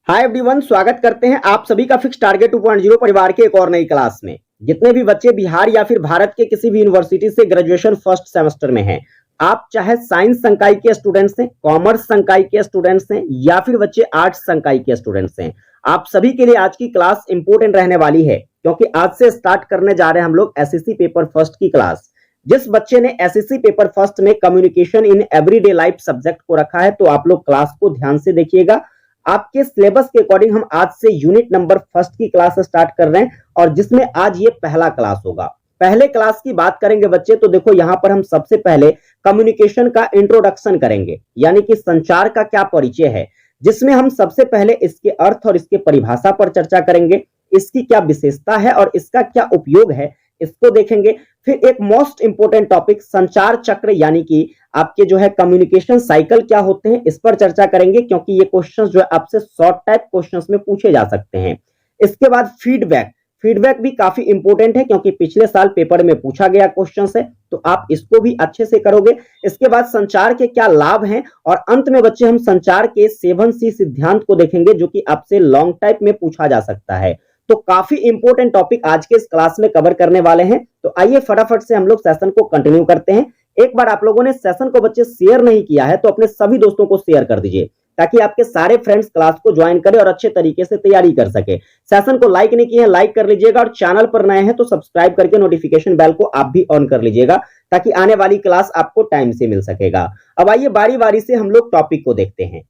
Hi everyone, स्वागत करते हैं आप सभी का फिक्स टारगेट 2.0 परिवार के एक और नई क्लास में। जितने भी बच्चे बिहार या फिर भारत के किसी भी यूनिवर्सिटी से ग्रेजुएशन फर्स्ट सेमेस्टर में हैं, आप चाहे साइंस संकाय के स्टूडेंट्स हैं, कॉमर्स संकाय के स्टूडेंट्स हैं या फिर बच्चे आर्ट्स संकाय के स्टूडेंट्स हैं, आप सभी के लिए आज की क्लास इंपॉर्टेंट रहने वाली है। क्योंकि आज से स्टार्ट करने जा रहे हैं हम लोग एसएससी पेपर फर्स्ट की क्लास। जिस बच्चे ने एसएससी पेपर फर्स्ट में communication in everyday life subject को रखा है, तो आप लोग क्लास को ध्यान से देखिएगा। आपके सिलेबस के अकॉर्डिंग हम आज से यूनिट नंबर फर्स्ट की क्लास स्टार्ट कर रहे हैं और जिसमें आज ये पहला क्लास होगा। पहले क्लास की बात करेंगे बच्चे, तो देखो यहां पर हम सबसे पहले कम्युनिकेशन का इंट्रोडक्शन करेंगे, यानी कि संचार का क्या परिचय है, जिसमें हम सबसे पहले इसके अर्थ और इसके परिभाषा पर चर्चा करेंगे, इसकी क्या विशेषता है और इसका क्या उपयोग है, इसको देखेंगे। फिर एक मोस्ट इंपोर्टेंट टॉपिक संचार चक्र, यानी कि आपके जो है कम्युनिकेशन साइकिल क्या होते हैं, इस पर चर्चा करेंगे, क्योंकि ये क्वेश्चंस जो है आपसे शॉर्ट टाइप क्वेश्चंस में पूछे जा सकते हैं। इसके बाद फीडबैक, फीडबैक भी काफी इंपॉर्टेंट है क्योंकि पिछले साल पेपर में पूछा गया क्वेश्चन है, तो आप इसको भी अच्छे से करोगे। इसके बाद संचार के क्या लाभ हैं और अंत में बच्चे हम संचार के 7C सिद्धांत को देखेंगे, जो कि आपसे लॉन्ग टाइप में पूछा जा सकता है। तो काफी इंपॉर्टेंट टॉपिक आज के इस क्लास में कवर करने वाले हैं। तो आइए फटाफट से हम लोग सेशन को कंटिन्यू करते हैं। एक बार आप लोगों ने सेशन को बच्चे शेयर नहीं किया है तो अपने सभी दोस्तों को शेयर कर दीजिए, ताकि आपके सारे फ्रेंड्स क्लास को ज्वाइन करें और अच्छे तरीके से तैयारी कर सके। सेशन को लाइक नहीं किया है, लाइक कर लीजिएगा और चैनल पर नए हैं तो सब्सक्राइब करके नोटिफिकेशन बेल को आप भी ऑन कर लीजिएगा, ताकि आने वाली क्लास आपको टाइम से मिल सकेगा। अब आइए बारी बारी से हम लोग टॉपिक को देखते हैं।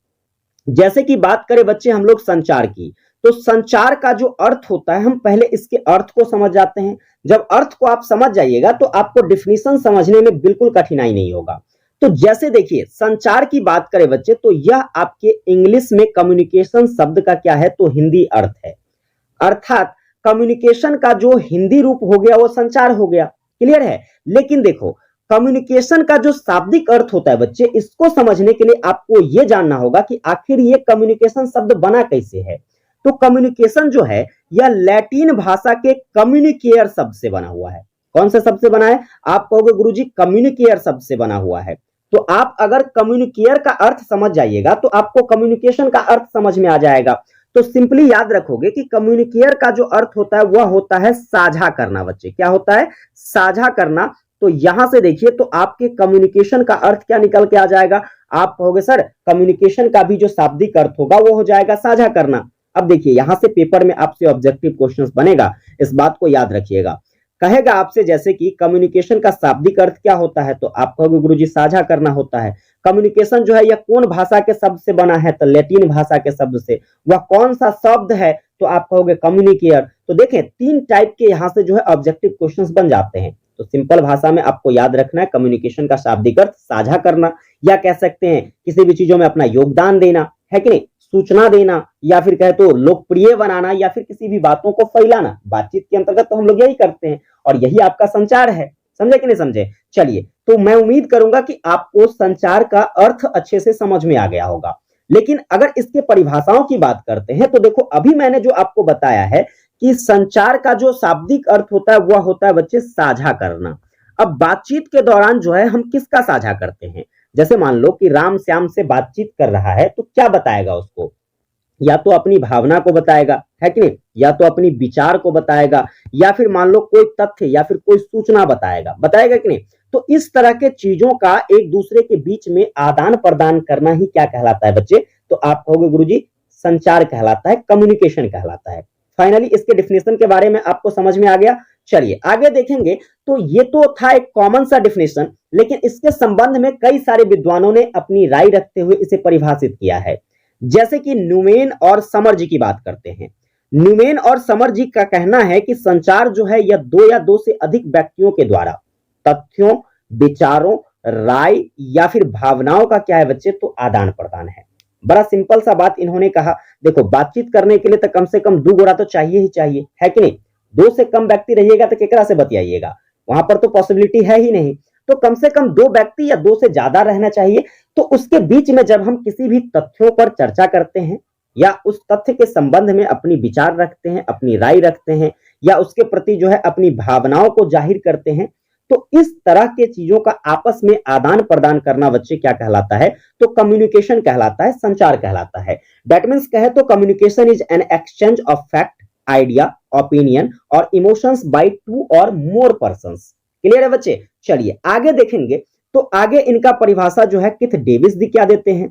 जैसे कि बात करें बच्चे हम लोग संचार की, तो संचार का जो अर्थ होता है, हम पहले इसके अर्थ को समझ जाते हैं। जब अर्थ को आप समझ जाइएगा तो आपको डिफिनीशन समझने में बिल्कुल कठिनाई नहीं होगा। तो जैसे देखिए, संचार की बात करें बच्चे, तो यह आपके इंग्लिश में कम्युनिकेशन शब्द का क्या है, तो हिंदी अर्थ है। अर्थात कम्युनिकेशन का जो हिंदी रूप हो गया वो संचार हो गया। क्लियर है। लेकिन देखो, कम्युनिकेशन का जो शाब्दिक अर्थ होता है बच्चे, इसको समझने के लिए आपको यह जानना होगा कि आखिर ये कम्युनिकेशन शब्द बना कैसे है। तो कम्युनिकेशन जो है यह लैटिन भाषा के कम्युनिकेयर शब्द से बना हुआ है। कौन से शब्द से बना है? आप कहोगे गुरुजी कम्युनिकेयर शब्द से बना हुआ है। तो आप अगर कम्युनिकेयर का अर्थ समझ जाइएगा तो आपको कम्युनिकेशन का अर्थ समझ में आ जाएगा। तो सिंपली याद रखोगे कि कम्युनिकेयर का जो अर्थ होता है वह होता है साझा करना। बच्चे क्या होता है? साझा करना। तो यहां से देखिए, तो आपके कम्युनिकेशन का अर्थ क्या निकल के आ जाएगा? आप कहोगे सर कम्युनिकेशन का भी जो शाब्दिक अर्थ होगा वो हो जाएगा साझा करना। अब देखिए, यहां से पेपर में आपसे ऑब्जेक्टिव क्वेश्चंस बनेगा, इस बात को याद रखिएगा। कहेगा आपसे जैसे कि कम्युनिकेशन का शाब्दिक अर्थ क्या होता है, तो आप कहोगे गुरुजी साझा करना होता है। कम्युनिकेशन जो है यह कौन भाषा के शब्द से बना है, तो लैटिन भाषा के शब्द से। वह कौन सा शब्द है, तो आप कहोगे कम्युनिकेयर। तो देखें, 3 टाइप के यहां से जो है ऑब्जेक्टिव क्वेश्चंस बन जाते हैं। तो सिंपल भाषा में आपको याद रखना है, कम्युनिकेशन का शाब्दिक अर्थ साझा करना, या कह सकते हैं किसी भी चीजों में अपना योगदान देना, है कि नहीं, सूचना देना, या फिर कहे तो लोकप्रिय बनाना, या फिर किसी भी बातों को फैलाना। बातचीत के अंतर्गत तो हम लोग यही करते हैं और यही आपका संचार है। समझे कि नहीं समझे? चलिए, तो मैं उम्मीद करूंगा कि आपको संचार का अर्थ अच्छे से समझ में आ गया होगा। लेकिन अगर इसके परिभाषाओं की बात करते हैं, तो देखो अभी मैंने जो आपको बताया है कि संचार का जो शाब्दिक अर्थ होता है वह होता है बच्चे साझा करना। अब बातचीत के दौरान जो है हम किसका साझा करते हैं? जैसे मान लो कि राम श्याम से बातचीत कर रहा है, तो क्या बताएगा उसको? या तो अपनी भावना को बताएगा, है कि नहीं, या तो अपनी विचार को बताएगा, या फिर मान लो कोई तथ्य या फिर कोई सूचना बताएगा कि नहीं। तो इस तरह के चीजों का एक दूसरे के बीच में आदान प्रदान करना ही क्या कहलाता है बच्चे? तो आप कहोगे गुरुजी संचार कहलाता है, कम्युनिकेशन कहलाता है। फाइनली इसके डिफिनेशन के बारे में आपको समझ में आ गया। चलिए आगे देखेंगे। तो ये तो था एक कॉमन सा डिफिनेशन, लेकिन इसके संबंध में कई सारे विद्वानों ने अपनी राय रखते हुए इसे परिभाषित किया है। जैसे कि न्यूमैन और समर जी की बात करते हैं। न्यूमैन और समर जी का कहना है कि संचार जो है यह 2 या 2 से अधिक व्यक्तियों के द्वारा तथ्यों, विचारों, राय या फिर भावनाओं का क्या है बच्चे? तो आदान प्रदान है। बड़ा सिंपल सा बात इन्होंने कहा। देखो, बातचीत करने के लिए तो कम से कम 2 गोरा तो चाहिए ही चाहिए, है कि नहीं। 2 से कम व्यक्ति रहिएगा तो केकरा से बतियाइएगा? वहां पर तो पॉसिबिलिटी है ही नहीं। तो कम से कम 2 व्यक्ति या 2 से ज्यादा रहना चाहिए। तो उसके बीच में जब हम किसी भी तथ्यों पर चर्चा करते हैं या उस तथ्य के संबंध में अपनी विचार रखते हैं, अपनी राय रखते हैं, या उसके प्रति जो है अपनी भावनाओं को जाहिर करते हैं, तो इस तरह के चीजों का आपस में आदान प्रदान करना बच्चे क्या कहलाता है? तो कम्युनिकेशन कहलाता है, संचार कहलाता है। दैट मीन्स कहे तो communication is an exchange of fact, idea, opinion और इमोशंस बाय टू और मोर पर्संस। क्लियर है बच्चे? चलिए आगे देखेंगे। तो आगे इनका परिभाषा जो है किथ डेविस जी क्या देते हैं?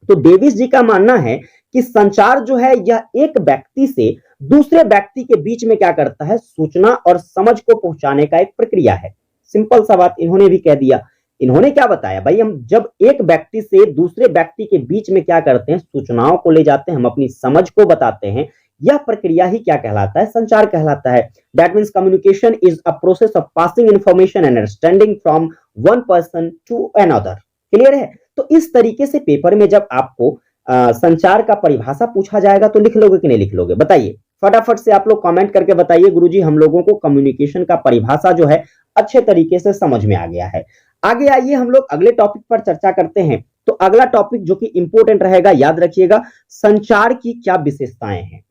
तो डेविस जी का मानना है कि संचार जो है यह एक व्यक्ति से दूसरे व्यक्ति के बीच में क्या करता है? सूचना और समझ को पहुंचाने का एक प्रक्रिया है। सिंपल सा बात इन्होंने भी कह दिया। इन्होंने क्या बताया भाई? हम जब एक व्यक्ति से दूसरे व्यक्ति के बीच में क्या करते हैं? सूचनाओं को ले जाते हैं, हम अपनी समझ को बताते हैं, यह प्रक्रिया ही क्या कहलाता है? संचार कहलाता है। That means communication is a process of passing information and understanding from one person to another. Clear है? तो इस तरीके से पेपर में जब आपको संचार का परिभाषा पूछा जाएगा तो लिख लोगे कि नहीं लिख लोगे? बताइए फटाफट से आप लोग कमेंट करके बताइए गुरुजी हम लोगों को कम्युनिकेशन का परिभाषा जो है अच्छे तरीके से समझ में आ गया है। आगे आइए हम लोग अगले टॉपिक पर चर्चा करते हैं। तो अगला टॉपिक जो कि इंपॉर्टेंट रहेगा, याद रखिएगा, संचार की क्या विशेषताएं हैं।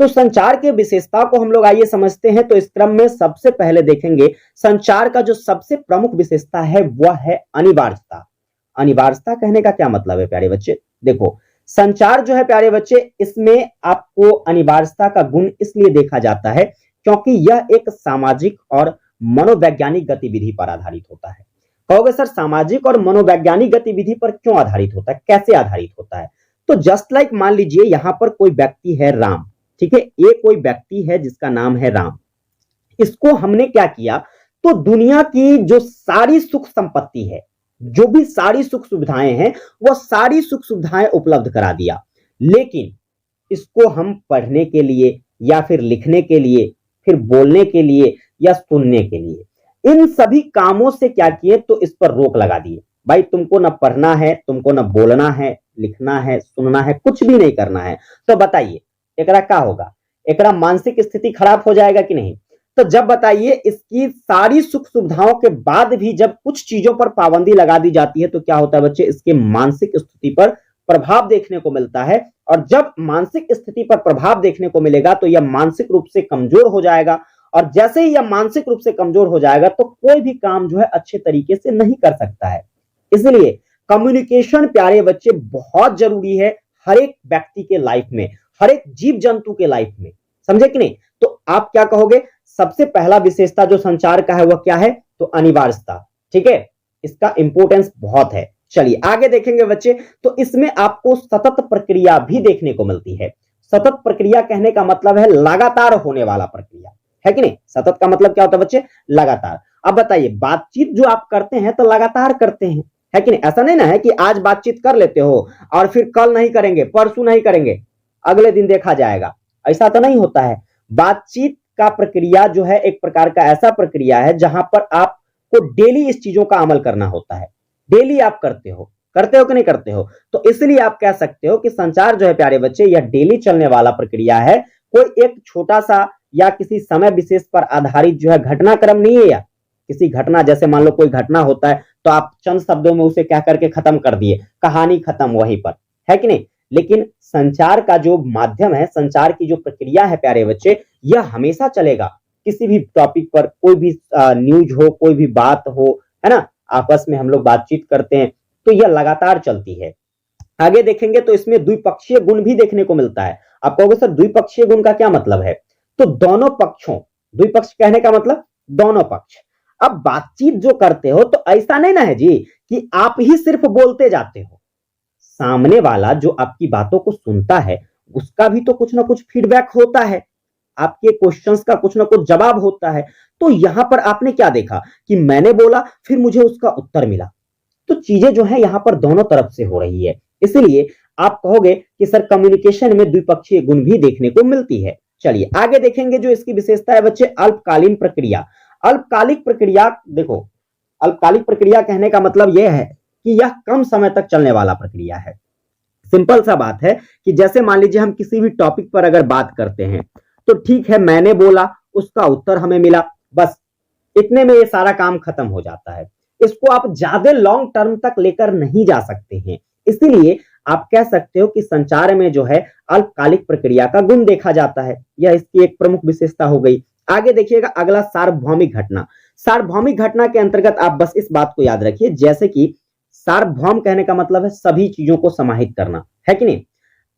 तो संचार के विशेषता को हम लोग आइए समझते हैं। तो इस क्रम में सबसे पहले देखेंगे संचार का जो सबसे प्रमुख विशेषता है वह है अनिवार्यता। अनिवार्यता कहने का क्या मतलब है प्यारे बच्चे? देखो संचार जो है प्यारे बच्चे, इसमें आपको अनिवार्यता का गुण इसलिए देखा जाता है क्योंकि यह एक सामाजिक और मनोवैज्ञानिक गतिविधि पर आधारित होता है। कहोगे सर सामाजिक और मनोवैज्ञानिक गतिविधि पर क्यों आधारित होता है, कैसे आधारित होता है? तो जस्ट लाइक मान लीजिए यहां पर कोई व्यक्ति है राम, ठीक है, ये कोई व्यक्ति है जिसका नाम है राम। इसको हमने क्या किया? तो दुनिया की जो सारी सुख संपत्ति है, जो भी सारी सुख सुविधाएं हैं, वह सारी सुख सुविधाएं उपलब्ध करा दिया। लेकिन इसको हम पढ़ने के लिए या फिर लिखने के लिए, फिर बोलने के लिए या सुनने के लिए, इन सभी कामों से क्या किए? तो इस पर रोक लगा दिए। भाई तुमको ना पढ़ना है, तुमको ना बोलना है, लिखना है, सुनना है, कुछ भी नहीं करना है। तो बताइए एकरा क्या होगा? एकरा मानसिक स्थिति खराब हो जाएगा कि नहीं? तो जब बताइए इसकी सारी सुख सुविधाओं के बाद भी जब कुछ चीजों पर पाबंदी लगा दी जाती है तो क्या होता है बच्चे? इसके मानसिक स्थिति पर प्रभाव देखने को मिलता है। और जब मानसिक स्थिति पर प्रभाव देखने को मिलेगा तो यह मानसिक रूप से कमजोर हो जाएगा। और जैसे ही यह मानसिक रूप से कमजोर हो जाएगा तो कोई भी काम जो है अच्छे तरीके से नहीं कर सकता है। इसलिए कम्युनिकेशन प्यारे बच्चे बहुत जरूरी है हर एक व्यक्ति के लाइफ में, हर एक जीव जंतु के लाइफ में। समझे कि नहीं? तो आप क्या कहोगे? सबसे पहला विशेषता जो संचार का है वह क्या है? तो अनिवार्यता। ठीक है, इसका इंपॉर्टेंस बहुत है। चलिए आगे देखेंगे बच्चे। तो इसमें आपको सतत प्रक्रिया भी देखने को मिलती है। सतत प्रक्रिया कहने का मतलब है लगातार होने वाला प्रक्रिया, है कि नहीं? सतत का मतलब क्या होता है बच्चे? लगातार। अब बताइए बातचीत जो आप करते हैं तो लगातार करते हैं, है कि नहीं? ऐसा नहीं ना है कि आज बातचीत कर लेते हो और फिर कल नहीं करेंगे, परसों नहीं करेंगे, अगले दिन देखा जाएगा, ऐसा तो नहीं होता है। बातचीत का प्रक्रिया जो है एक प्रकार का ऐसा प्रक्रिया है जहां पर आपको डेली इस चीजों का अमल करना होता है। डेली आप करते हो कि नहीं करते हो? तो इसलिए आप कह सकते हो कि संचार जो है प्यारे बच्चे यह डेली चलने वाला प्रक्रिया है। कोई एक छोटा सा या किसी समय विशेष पर आधारित जो है घटनाक्रम नहीं है। या किसी घटना, जैसे मान लो कोई घटना होता है तो आप चंद शब्दों में उसे कह करके खत्म कर दिए, कहानी खत्म वहीं पर, है कि नहीं? लेकिन संचार का जो माध्यम है, संचार की जो प्रक्रिया है प्यारे बच्चे, यह हमेशा चलेगा। किसी भी टॉपिक पर कोई भी न्यूज हो, कोई भी बात हो, है ना, आपस में हम लोग बातचीत करते हैं तो यह लगातार चलती है। आगे देखेंगे तो इसमें द्विपक्षीय गुण भी देखने को मिलता है। आप कहोगे सर द्विपक्षीय गुण का क्या मतलब है? तो दोनों पक्षों, द्विपक्ष कहने का मतलब दोनों पक्ष। अब बातचीत जो करते हो तो ऐसा नहीं ना है जी कि आप ही सिर्फ बोलते जाते हो। सामने वाला जो आपकी बातों को सुनता है उसका भी तो कुछ ना कुछ फीडबैक होता है, आपके क्वेश्चंस का कुछ ना कुछ जवाब होता है। तो यहां पर आपने क्या देखा कि मैंने बोला फिर मुझे उसका उत्तर मिला। तो चीजें जो है यहां पर दोनों तरफ से हो रही है। इसलिए आप कहोगे कि सर कम्युनिकेशन में द्विपक्षीय गुण भी देखने को मिलती है। चलिए आगे देखेंगे जो इसकी विशेषता है बच्चे, अल्पकालीन प्रक्रिया। अल्पकालिक प्रक्रिया, देखो अल्पकालिक प्रक्रिया कहने का मतलब यह है कि यह कम समय तक चलने वाला प्रक्रिया है। सिंपल सा बात है कि जैसे मान लीजिए हम किसी भी टॉपिक पर अगर बात करते हैं तो ठीक है, मैंने बोला, उसका उत्तर हमें मिला, बस इतने में ये सारा काम खत्म हो जाता है। इसको आप ज्यादा लॉन्ग टर्म तक लेकर नहीं जा सकते हैं। इसीलिए आप कह सकते हो कि संचार में जो है अल्पकालिक प्रक्रिया का गुण देखा जाता है। यह इसकी एक प्रमुख विशेषता हो गई। आगे देखिएगा अगला, सार्वभौमिक घटना। सार्वभौमिक घटना के अंतर्गत आप बस इस बात को याद रखिए, जैसे कि सार्वभौम कहने का मतलब है सभी चीजों को समाहित करना, है कि नहीं।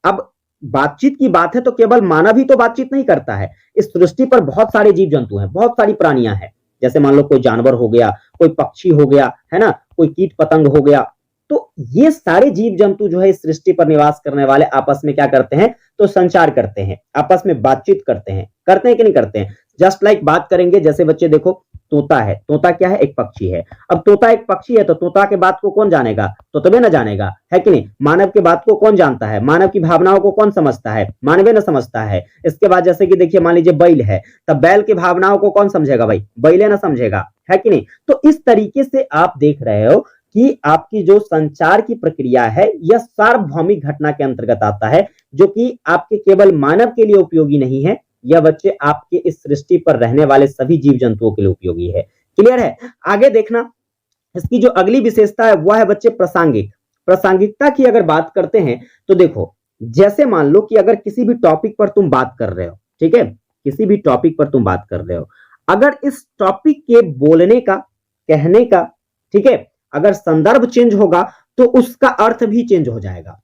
अब बातचीत की बात है तो केवल मानव ही तो बातचीत नहीं करता है। इस सृष्टि पर बहुत सारे जीव जंतु हैं, बहुत सारी प्राणियां हैं। जैसे मान लो कोई जानवर हो गया, कोई पक्षी हो गया, है ना, कोई कीट पतंग हो गया। तो ये सारे जीव जंतु जो है इस सृष्टि पर निवास करने वाले आपस में क्या करते हैं, तो संचार करते हैं, आपस में बातचीत करते हैं कि नहीं करते हैं। जस्ट लाइक बात करेंगे, जैसे बच्चे देखो तोता है, तोता क्या है, एक पक्षी है। अब तोता एक पक्षी है तो तोता के बात को कौन जानेगा, तो तबे ना जानेगा, है कि नहीं। मानव के बात को कौन जानता है, मानव की भावनाओं को कौन समझता है, मानवे ना समझता है। इसके बाद जैसे कि देखिए मान लीजिए बैल है, तब बैल की भावनाओं को कौन समझेगा, भाई बैले ना समझेगा, है कि नहीं। तो इस तरीके से आप देख रहे हो कि आपकी जो संचार की प्रक्रिया है यह सार्वभौमिक घटना के अंतर्गत आता है, जो कि आपके केवल मानव के लिए उपयोगी नहीं है, यह बच्चे आपके इस सृष्टि पर रहने वाले सभी जीव जंतुओं के लिए उपयोगी है। क्लियर है। आगे देखना, इसकी जो अगली विशेषता है वह है बच्चे प्रासंगिक। प्रासंगिकता की अगर बात करते हैं तो देखो, जैसे मान लो कि अगर किसी भी टॉपिक पर तुम बात कर रहे हो, ठीक है, किसी भी टॉपिक पर तुम बात कर रहे हो, अगर इस टॉपिक के बोलने का, कहने का, ठीक है, अगर संदर्भ चेंज होगा तो उसका अर्थ भी चेंज हो जाएगा।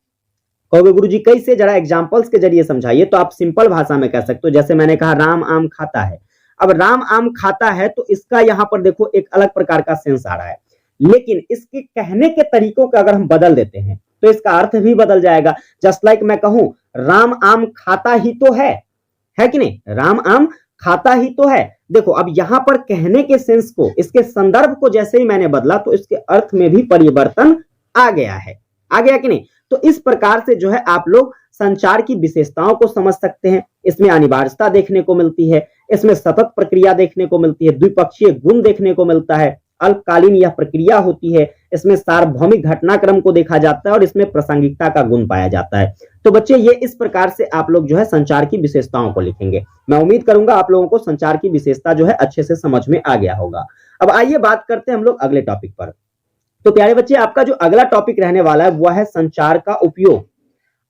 कहोगे गुरुजी कैसे, जरा एग्जांपल्स के जरिए समझाइए। तो आप सिंपल भाषा में कह सकते हो, जैसे मैंने कहा राम आम खाता है। अब राम आम खाता है तो इसका यहां पर देखो एक अलग प्रकार का सेंस आ रहा है, लेकिन इसके कहने के तरीकों को अगर हम बदल देते हैं तो इसका अर्थ भी बदल जाएगा। जस्ट लाइक मैं कहूं राम आम खाता ही तो है कि नहीं, राम आम खाता ही तो है। देखो अब यहां पर कहने के सेंस को, इसके संदर्भ को जैसे ही मैंने बदला तो इसके अर्थ में भी परिवर्तन आ गया है, आ गया कि नहीं। तो इस प्रकार से जो है आप लोग संचार की विशेषताओं को समझ सकते हैं। इसमें अनिवार्यता देखने को मिलती है, इसमें सतत प्रक्रिया देखने को मिलती है, द्विपक्षीय गुण देखने को मिलता है, अल्पकालीन यह प्रक्रिया होती है, इसमें सार्वभौमिक घटनाक्रम को देखा जाता है और इसमें प्रासंगिकता का गुण पाया जाता है। तो बच्चे ये इस प्रकार से आप लोग जो है संचार की विशेषताओं को लिखेंगे। मैं उम्मीद करूंगा आप लोगों को संचार की विशेषता जो है अच्छे से समझ में आ गया होगा। अब आइए बात करते हैं हम लोग अगले टॉपिक पर। तो प्यारे बच्चे आपका जो अगला टॉपिक रहने वाला है वह है संचार का उपयोग।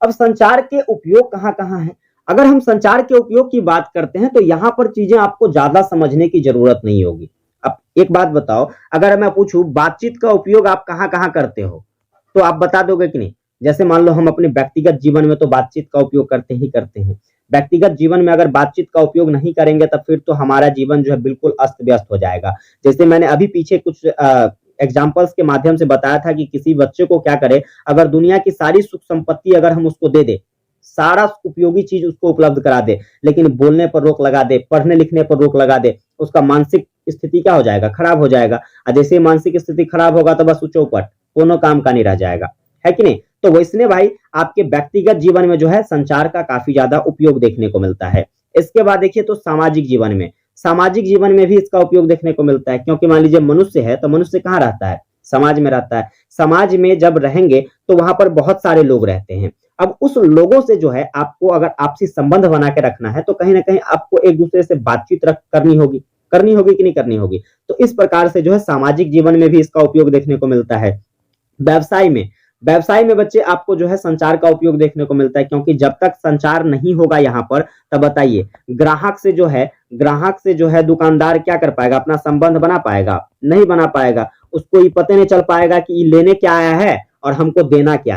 अब संचार के उपयोग कहां कहां है। अगर हम संचार के उपयोग की बात करते हैं तो यहां पर चीजें आपको ज्यादा समझने की जरूरत नहीं होगी। अब एक बात बताओ, अगर मैं पूछूं बातचीत का उपयोग आप कहां कहां करते हो, तो आप बता दोगे कि नहीं। जैसे मान लो हम अपने व्यक्तिगत जीवन में तो बातचीत का उपयोग करते ही करते हैं। व्यक्तिगत जीवन में अगर बातचीत का उपयोग नहीं करेंगे तब फिर तो हमारा जीवन जो है बिल्कुल अस्त व्यस्त हो जाएगा। जैसे मैंने अभी पीछे कुछ एग्जाम्पल्स के माध्यम से बताया था कि किसी बच्चे को क्या करे, अगर दुनिया की सारी सुख संपत्ति अगर हम उसको दे दे, सारा उपयोगी चीज उसको उपलब्ध करा दे, लेकिन बोलने पर रोक लगा दे, पढ़ने लिखने पर रोक लगा दे, उसका मानसिक स्थिति क्या हो जाएगा, खराब हो जाएगा। और जैसे मानसिक स्थिति खराब होगा तो बस चौपट, कोनो काम का नहीं रह जाएगा, है कि नहीं। तो वैसने भाई आपके व्यक्तिगत जीवन में जो है संचार का काफी ज्यादा उपयोग देखने को मिलता है। इसके बाद देखिए तो सामाजिक जीवन में, सामाजिक जीवन में भी इसका उपयोग देखने को मिलता है, क्योंकि मान लीजिए मनुष्य है तो मनुष्य कहाँ रहता है, समाज में रहता है। समाज में जब रहेंगे तो वहां पर बहुत सारे लोग रहते हैं। अब उस लोगों से जो है आपको अगर आपसी संबंध बना के रखना है तो कहीं ना कहीं आपको एक दूसरे से बातचीत करनी होगी कि नहीं करनी होगी। तो इस प्रकार से जो है सामाजिक जीवन में भी इसका उपयोग देखने को मिलता है। व्यवसाय में बच्चे आपको जो है संचार का उपयोग देखने को मिलता है, क्योंकि जब तक संचार नहीं होगा यहाँ पर, तब बताइए ग्राहक से जो है दुकानदार क्या कर पाएगा, अपना संबंध बना पाएगा, नहीं बना पाएगा। उसको ये पता नहीं चल पाएगा कि ये लेने क्या आया है और हमको देना क्या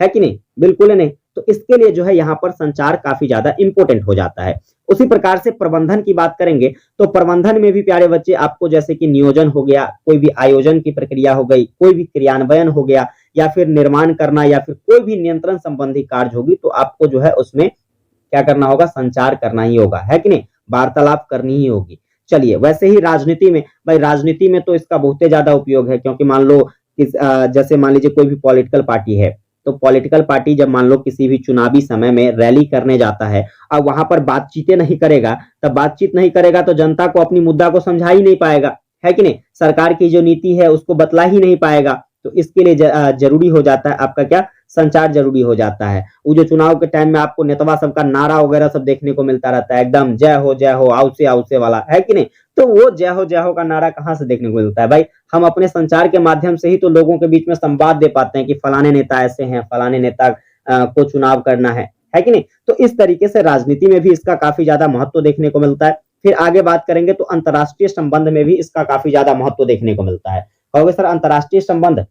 है कि नहीं, बिल्कुल नहीं। तो इसके लिए जो है यहाँ पर संचार काफी ज्यादा इंपॉर्टेंट हो जाता है। उसी प्रकार से प्रबंधन की बात करेंगे तो प्रबंधन में भी प्यारे बच्चे आपको जैसे कि नियोजन हो गया, कोई भी आयोजन की प्रक्रिया हो गई, कोई भी क्रियान्वयन हो गया, या फिर निर्माण करना, या फिर कोई भी नियंत्रण संबंधी कार्य होगी, तो आपको जो है उसमें क्या करना होगा, संचार करना ही होगा, है कि नहीं, वार्तालाप करनी ही होगी। चलिए वैसे ही राजनीति में, भाई राजनीति में तो इसका बहुत ज्यादा उपयोग है, क्योंकि मान लो जैसे मान लीजिए कोई भी पॉलिटिकल पार्टी है, तो पॉलिटिकल पार्टी जब मान लो किसी भी चुनावी समय में रैली करने जाता है और वहां पर बातचीतें नहीं करेगा, तब बातचीत नहीं करेगा तो जनता को अपनी मुद्दा को समझा ही नहीं पाएगा, है कि नहीं, सरकार की जो नीति है उसको बतला ही नहीं पाएगा। तो इसके लिए जरूरी हो जाता है आपका क्या, संचार जरूरी हो जाता है। वो जो चुनाव के टाइम में आपको नेतवा सबका नारा वगैरह सब देखने को मिलता रहता है, एकदम जय हो आवसे वाला, है कि नहीं। तो वो जय हो का नारा कहाँ से देखने को मिलता है भाई, हम अपने संचार के माध्यम से ही तो लोगों के बीच में संवाद दे पाते हैं कि फलाने नेता ऐसे हैं, फलाने नेता को चुनाव करना है कि नहीं। तो इस तरीके से राजनीति में भी इसका काफी ज्यादा महत्व देखने को मिलता है। फिर आगे बात करेंगे तो अंतर्राष्ट्रीय संबंध में भी इसका काफी ज्यादा महत्व देखने को मिलता है। कहोगे सर अंतर्राष्ट्रीय संबंध,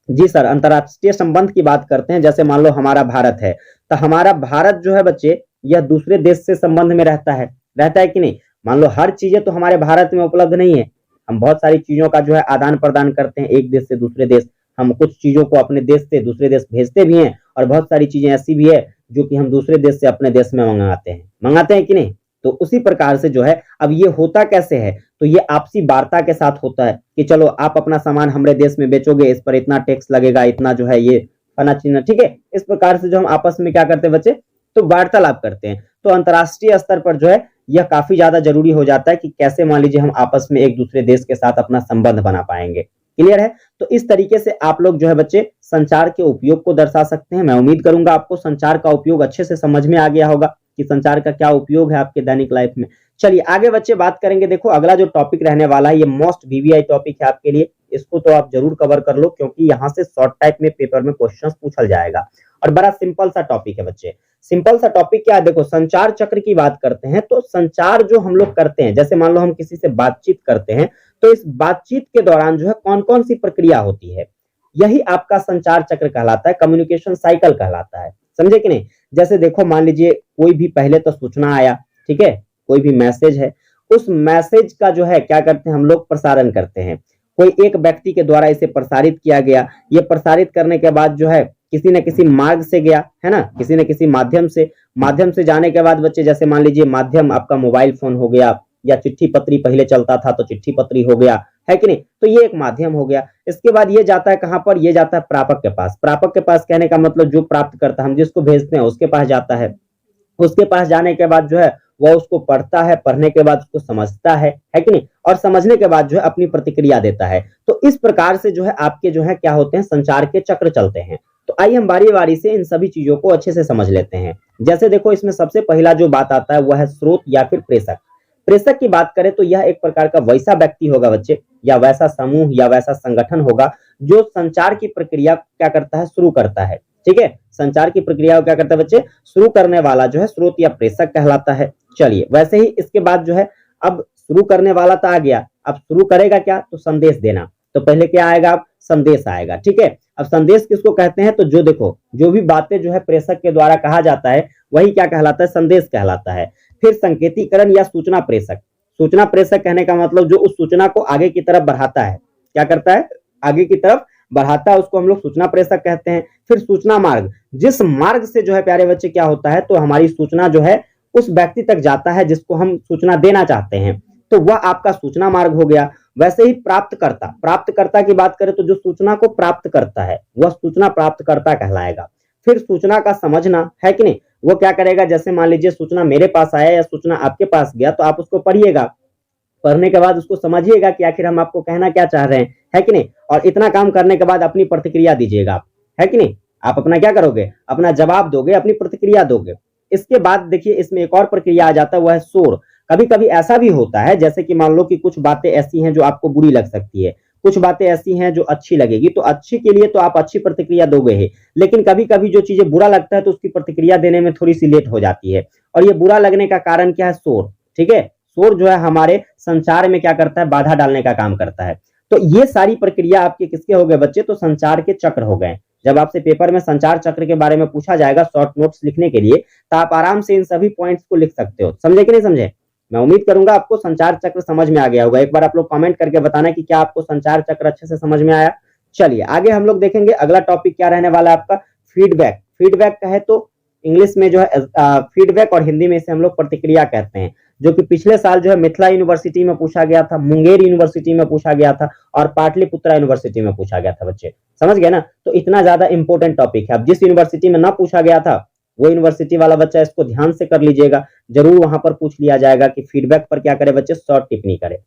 जी सर, अंतर्राष्ट्रीय संबंध की बात करते हैं। जैसे मान लो हमारा भारत है, तो हमारा भारत जो है बच्चे, यह दूसरे देश से संबंध में रहता है कि नहीं। मान लो हर चीजें तो हमारे भारत में उपलब्ध नहीं है, हम बहुत सारी चीजों का जो है आदान प्रदान करते हैं एक देश से दूसरे देश। हम कुछ चीजों को अपने देश से दूसरे देश भेजते भी हैं, और बहुत सारी चीजें ऐसी भी है जो कि हम दूसरे देश से अपने देश में मंगाते हैं कि नहीं। तो उसी प्रकार से जो है, अब ये होता कैसे है, तो ये आपसी वार्ता के साथ होता है कि चलो आप अपना सामान हमारे देश में बेचोगे, इस पर इतना टैक्स लगेगा, इतना जो है ये फना चीना, ठीक है। इस प्रकार से जो हम आपस में क्या करते हैं बच्चे, तो वार्तालाप करते हैं। तो अंतर्राष्ट्रीय स्तर पर जो है यह काफी ज्यादा जरूरी हो जाता है कि कैसे मान लीजिए हम आपस में एक दूसरे देश के साथ अपना संबंध बना पाएंगे। क्लियर है। तो इस तरीके से आप लोग जो है बच्चे संचार के उपयोग को दर्शा सकते हैं। मैं उम्मीद करूंगा आपको संचार का उपयोग अच्छे से समझ में आ गया होगा कि संचार का क्या उपयोग है आपके दैनिक लाइफ में। चलिए आगे बच्चे बात करेंगे। देखो अगला जो टॉपिक रहने वाला है, ये मोस्ट वीवीआई टॉपिक है आपके लिए, इसको तो आप जरूर कवर कर लो, क्योंकि यहाँ से शॉर्ट टाइप में पेपर में क्वेश्चंस पूछा जाएगा। और बड़ा सिंपल सा टॉपिक है बच्चे। सिंपल सा टॉपिक क्या है, देखो संचार चक्र की बात करते हैं। तो संचार जो हम लोग करते हैं, जैसे मान लो हम किसी से बातचीत करते हैं, तो इस बातचीत के दौरान जो है कौन कौन सी प्रक्रिया होती है, यही आपका संचार चक्र कहलाता है, कम्युनिकेशन साइकिल कहलाता है। समझे कि नहीं। जैसे देखो मान लीजिए कोई भी पहले तो सूचना आया, ठीक है, कोई भी मैसेज है, उस मैसेज का जो है क्या करते हैं हम लोग, प्रसारण करते हैं। कोई एक व्यक्ति के द्वारा इसे प्रसारित किया गया, ये प्रसारित करने के बाद जो है किसी न किसी मार्ग से गया, है ना, किसी न किसी माध्यम से जाने के बाद बच्चे, जैसे मान लीजिए माध्यम आपका मोबाइल फोन हो गया, या चिट्ठी पत्री पहले चलता था तो चिट्ठी पत्री हो गया, है कि नहीं। तो ये एक माध्यम हो गया। इसके बाद ये जाता है कहां पर, ये जाता है प्रापक के पास। प्रापक के पास कहने का मतलब जो प्राप्त करता है, हम जिसको भेजते हैं उसके पास जाता है। उसके पास जाने के बाद जो है वह उसको पढ़ता है, पढ़ने के बाद उसको समझता है कि नहीं, और समझने के बाद जो है अपनी प्रतिक्रिया देता है। तो इस प्रकार से जो है आपके जो है क्या होते हैं, संचार के चक्र चलते हैं। तो आइए हम बारी बारी से इन सभी चीजों को अच्छे से समझ लेते हैं। जैसे देखो इसमें सबसे पहला जो बात आता है वह है स्रोत या फिर प्रेषक। प्रेषक की बात करें तो यह एक प्रकार का वैसा व्यक्ति होगा बच्चे, या वैसा समूह या वैसा संगठन होगा जो संचार की प्रक्रिया क्या करता है, शुरू करता है। ठीक है, संचार की प्रक्रिया को क्या करता है बच्चे, शुरू करने वाला जो है स्रोत या प्रेषक कहलाता है। चलिए वैसे ही इसके बाद जो है, अब शुरू करने वाला तो आ गया, अब शुरू करेगा क्या, तो संदेश देना। तो पहले क्या आएगा, अब संदेश आएगा। ठीक है, अब संदेश किसको कहते हैं, तो जो देखो जो भी बातें जो है प्रेषक के द्वारा कहा जाता है वही क्या कहलाता है, संदेश कहलाता है। फिर संकेतीकरण या सूचना प्रेषक। सूचना प्रेषक कहने का मतलब जो उस सूचना को आगे की तरफ बढ़ाता है, क्या करता है, आगे की तरफ बढ़ाता है, उसको हम लोग सूचना प्रेषक कहते हैं। फिर सूचना मार्ग, जिस मार्ग से जो है प्यारे बच्चे क्या होता है, तो हमारी सूचना जो है उस व्यक्ति तक जाता है जिसको हम सूचना देना चाहते हैं, तो वह आपका सूचना मार्ग हो गया। वैसे ही प्राप्तकर्ता, प्राप्तकर्ता की बात करें तो जो सूचना को प्राप्त करता है वह सूचना प्राप्तकर्ता कहलाएगा। फिर सूचना का समझना, है कि नहीं, वो क्या करेगा, जैसे मान लीजिए सूचना मेरे पास आया या सूचना आपके पास गया, तो आप उसको पढ़िएगा, पढ़ने के बाद उसको समझिएगा कि आखिर हम आपको कहना क्या चाह रहे हैं, है कि नहीं। और इतना काम करने के बाद अपनी प्रतिक्रिया दीजिएगा आप, है कि नहीं, आप अपना क्या करोगे, अपना जवाब दोगे, अपनी प्रतिक्रिया दोगे। इसके बाद देखिए इसमें एक और प्रक्रिया आ जाता है, वह है शोर। कभी कभी ऐसा भी होता है, जैसे कि मान लो कि कुछ बातें ऐसी हैं जो आपको बुरी लग सकती है, कुछ बातें ऐसी हैं जो अच्छी लगेगी, तो अच्छी के लिए तो आप अच्छी प्रतिक्रिया दोगे ही, लेकिन कभी कभी जो चीजें बुरा लगता है तो उसकी प्रतिक्रिया देने में थोड़ी सी लेट हो जाती है। और ये बुरा लगने का कारण क्या है, शोर। ठीक है, शोर जो है हमारे संचार में क्या करता है, बाधा डालने का काम करता है। तो ये सारी प्रक्रिया आपके किसके हो गए बच्चे, तो संचार के चक्र हो गए। जब आपसे पेपर में संचार चक्र के बारे में पूछा जाएगा शॉर्ट नोट्स लिखने के लिए, तो आप आराम से इन सभी पॉइंट्स को लिख सकते हो। समझे कि नहीं समझे। मैं उम्मीद करूंगा आपको संचार चक्र समझ में आ गया होगा। एक बार आप लोग कमेंट करके बताना कि क्या आपको संचार चक्र अच्छे से समझ में आया। चलिए आगे हम लोग देखेंगे अगला टॉपिक क्या रहने वाला है आपका, फीडबैक। फीडबैक कहे तो इंग्लिश में जो है फीडबैक, और हिंदी में इसे हम लोग प्रतिक्रिया कहते हैं, जो कि पिछले साल जो है मिथिला यूनिवर्सिटी में पूछा गया था, मुंगेर यूनिवर्सिटी में पूछा गया था, और पाटलिपुत्रा यूनिवर्सिटी में पूछा गया था बच्चे। समझ गए ना। तो इतना ज्यादा इंपॉर्टेंट टॉपिक है। अब जिस यूनिवर्सिटी में ना पूछा गया था वो यूनिवर्सिटी वाला बच्चा इसको ध्यान से कर लीजिएगा, जरूर वहां पर पूछ लिया जाएगा कि फीडबैक पर क्या करे बच्चे, शॉर्ट टिप्पणी करे।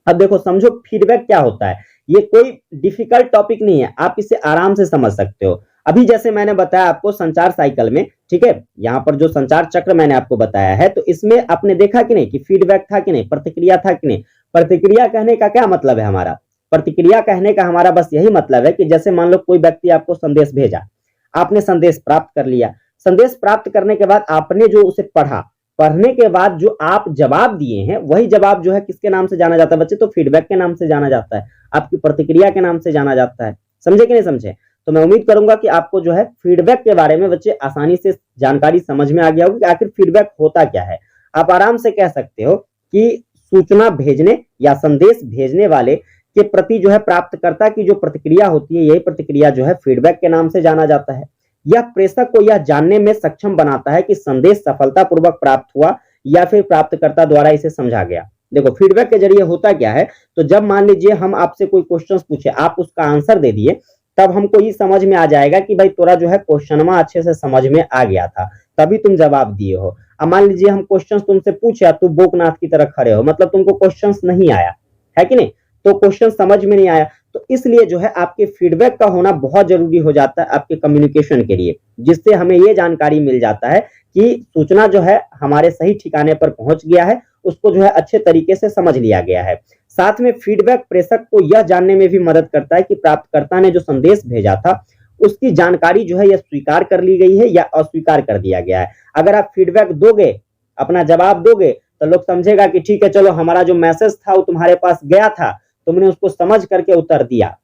अब देखो समझो फीडबैक क्या होता है, ये कोई डिफिकल्ट टॉपिक नहीं है, आप इसे आराम से समझ सकते हो। अभी जैसे मैंने बताया आपको संचार साइकिल में, ठीक है, यहाँ पर जो संचार चक्र मैंने आपको बताया है, तो इसमें आपने देखा कि नहीं कि फीडबैक था कि नहीं, प्रतिक्रिया था कि नहीं। प्रतिक्रिया कहने का क्या मतलब है हमारा, प्रतिक्रिया कहने का हमारा बस यही मतलब है कि जैसे मान लो कोई व्यक्ति आपको संदेश भेजा, आपने संदेश प्राप्त कर लिया, संदेश प्राप्त करने के बाद आपने जो उसे पढ़ा, पढ़ने के बाद जो आप जवाब दिए हैं वही जवाब जो है किसके नाम से जाना जाता है बच्चे? तो फीडबैक के नाम से जाना जाता है, आपकी प्रतिक्रिया के नाम से जाना जाता है। समझे कि नहीं समझे? तो मैं उम्मीद करूंगा कि आपको जो है फीडबैक के बारे में बच्चे आसानी से जानकारी समझ में आ गया होगी कि आखिर फीडबैक होता क्या है। आप आराम से कह सकते हो कि सूचना भेजने या संदेश भेजने वाले के प्रति जो है प्राप्तकर्ता की जो प्रतिक्रिया होती है, यही प्रतिक्रिया जो है फीडबैक के नाम से जाना जाता है। यह प्रेषक को यह जानने में सक्षम बनाता है कि संदेश सफलतापूर्वक प्राप्त हुआ या फिर प्राप्तकर्ता द्वारा इसे समझा गया। देखो फीडबैक के जरिए होता क्या है, तो जब मान लीजिए हम आपसे कोई क्वेश्चन पूछे, आप उसका आंसर दे दिए, तब हमको ये समझ में आ जाएगा कि भाई तोरा जो है क्वेश्चनमा अच्छे से समझ में आ गया था, तभी तुम जवाब दिए हो। अब मान लीजिए हम क्वेश्चन तुमसे पूछे, तू बोकनाथ की तरह खड़े हो, मतलब तुमको क्वेश्चन नहीं आया है कि नहीं, तो क्वेश्चन समझ में नहीं आया, तो इसलिए जो है आपके फीडबैक का होना बहुत जरूरी हो जाता है आपके कम्युनिकेशन के लिए, जिससे हमें ये जानकारी मिल जाता है कि सूचना जो है हमारे सही ठिकाने पर पहुंच गया है, उसको जो है अच्छे तरीके से समझ लिया गया है। साथ में फीडबैक प्रेषक को यह जानने में भी मदद करता है कि प्राप्तकर्ता ने जो संदेश भेजा था उसकी जानकारी जो है यह स्वीकार कर ली गई है या अस्वीकार कर दिया गया है। अगर आप फीडबैक दोगे, अपना जवाब दोगे, तो लोग समझेगा कि ठीक है चलो हमारा जो मैसेज था वो तुम्हारे पास गया था, तुमने उसको समझ करके उत्तर दिया।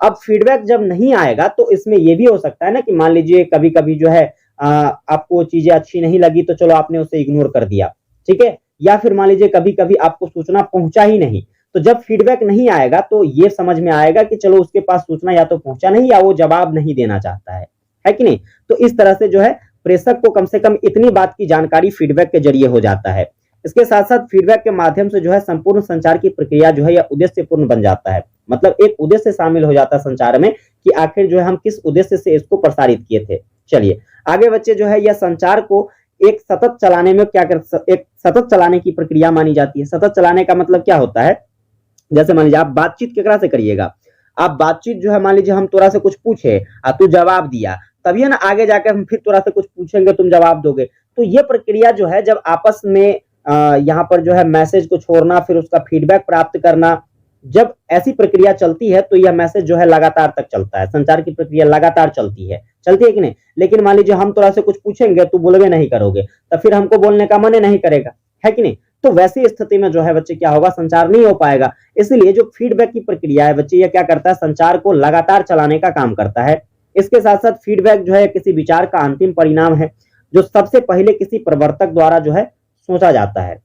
अब फीडबैक जब नहीं आएगा तो इसमें यह भी हो सकता है ना कि मान लीजिए कभी कभी जो है आपको चीजें अच्छी नहीं लगी तो चलो आपने उसे इग्नोर कर दिया, ठीक है, या फिर मान लीजिए कभी कभी आपको सूचना पहुंचा ही नहीं, तो जब फीडबैक नहीं आएगा तो ये समझ में आएगा कि चलो उसके पास सूचना या तो पहुंचा नहीं या वो जवाब नहीं देना चाहता है कि नहीं। तो इस तरह से जो है प्रेषक को कम से कम इतनी बात की जानकारी फीडबैक के जरिए हो जाता है। इसके साथ साथ फीडबैक के माध्यम से जो है संपूर्ण संचार की प्रक्रिया जो है यह उद्देश्यपूर्ण बन जाता है, मतलब एक उद्देश्य शामिल हो जाता है संचार में कि आखिर जो है हम किस उद्देश्य से इसको प्रसारित किए थे। चलिए आगे बच्चे जो है यह संचार को एक सतत चलाने में क्या कर, एक सतत चलाने की प्रक्रिया मानी जाती है। सतत चलाने का मतलब क्या होता है, जैसे मान लीजिए आप बातचीत केकरा से करिएगा, आप बातचीत जो है मान लीजिए हम तोरा से कुछ पूछे तू जवाब दिया, तभी है ना आगे जाकर हम फिर तोरा से कुछ पूछेंगे तुम जवाब दोगे। तो ये प्रक्रिया जो है जब आपस में यहाँ पर जो है मैसेज को छोड़ना फिर उसका फीडबैक प्राप्त करना, जब ऐसी प्रक्रिया चलती है तो यह मैसेज जो है लगातार तक चलता है, संचार की प्रक्रिया लगातार चलती है कि नहीं। लेकिन मान लीजिए हम तोरा से कुछ पूछेंगे तू बोलबे नहीं करोगे, तो फिर हमको बोलने का मन नहीं करेगा, है कि नहीं। तो वैसी स्थिति में जो है बच्चे क्या होगा, संचार नहीं हो पाएगा। इसलिए जो फीडबैक की प्रक्रिया है बच्चे यह क्या करता है, संचार को लगातार चलाने का काम करता है। इसके साथ साथ फीडबैक जो है किसी विचार का अंतिम परिणाम है जो सबसे पहले किसी प्रवर्तक द्वारा जो है सोचा जाता है।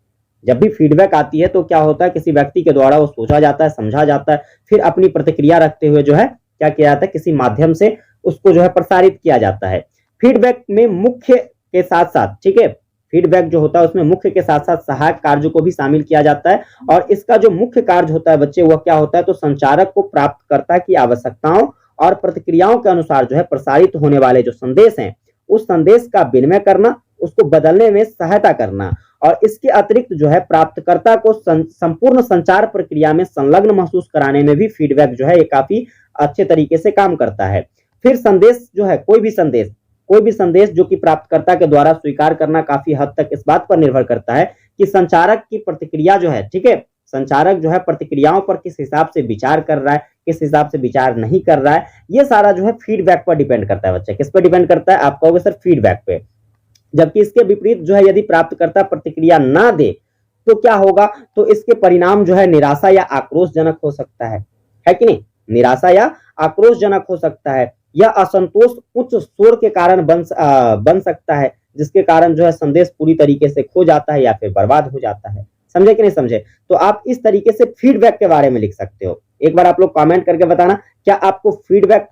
जब भी फीडबैक आती है तो क्या होता है, किसी व्यक्ति के द्वारा वो सोचा जाता है, समझा जाता है, फिर अपनी प्रतिक्रिया रखते हुए जो है क्या किया जाता है, किसी माध्यम से उसको जो है प्रसारित किया जाता है। फीडबैक में मुख्य के साथ साथ, ठीक है, फीडबैक जो होता है उसमें मुख्य के साथ साथ सहायक कार्य को भी शामिल किया जाता है। और इसका जो मुख्य कार्य होता है बच्चे वह क्या होता है, तो संचारक को प्राप्तकर्ता की आवश्यकताओं और प्रतिक्रियाओं के अनुसार जो है प्रसारित होने वाले जो संदेश हैं उस संदेश का विनिमय करना, उसको बदलने में सहायता करना, और इसके अतिरिक्त जो है प्राप्तकर्ता को संपूर्ण संचार प्रक्रिया में संलग्न महसूस कराने में भी फीडबैक जो है ये काफी अच्छे तरीके से काम करता है। फिर संदेश जो है कोई भी संदेश जो कि प्राप्तकर्ता के द्वारा स्वीकार करना काफी हद तक इस बात पर निर्भर करता है कि संचारक की प्रतिक्रिया जो है, ठीक है, संचारक जो है प्रतिक्रियाओं पर किस हिसाब से विचार कर रहा है, किस हिसाब से विचार नहीं कर रहा है, ये सारा जो है फीडबैक पर डिपेंड करता है बच्चे। किस पर डिपेंड करता है, आप कहोगे सर फीडबैक पे। जबकि इसके विपरीत जो है यदि प्राप्तकर्ता प्रतिक्रिया ना दे तो क्या होगा, तो इसके परिणाम जो है निराशा या आक्रोशजनक हो सकता है कि नहीं, निराशा या आक्रोशजनक हो सकता है। यह असंतोष उच्च शोर के कारण बन सकता है, जिसके कारण जो है संदेश पूरी तरीके से खो जाता है या फिर बर्बाद हो जाता है। समझे कि नहीं समझे। तो आप इस तरीके से फीडबैक के बारे में लिख सकते हो। एक बार आप लोग कमेंट करके बताना क्या आपको फीडबैक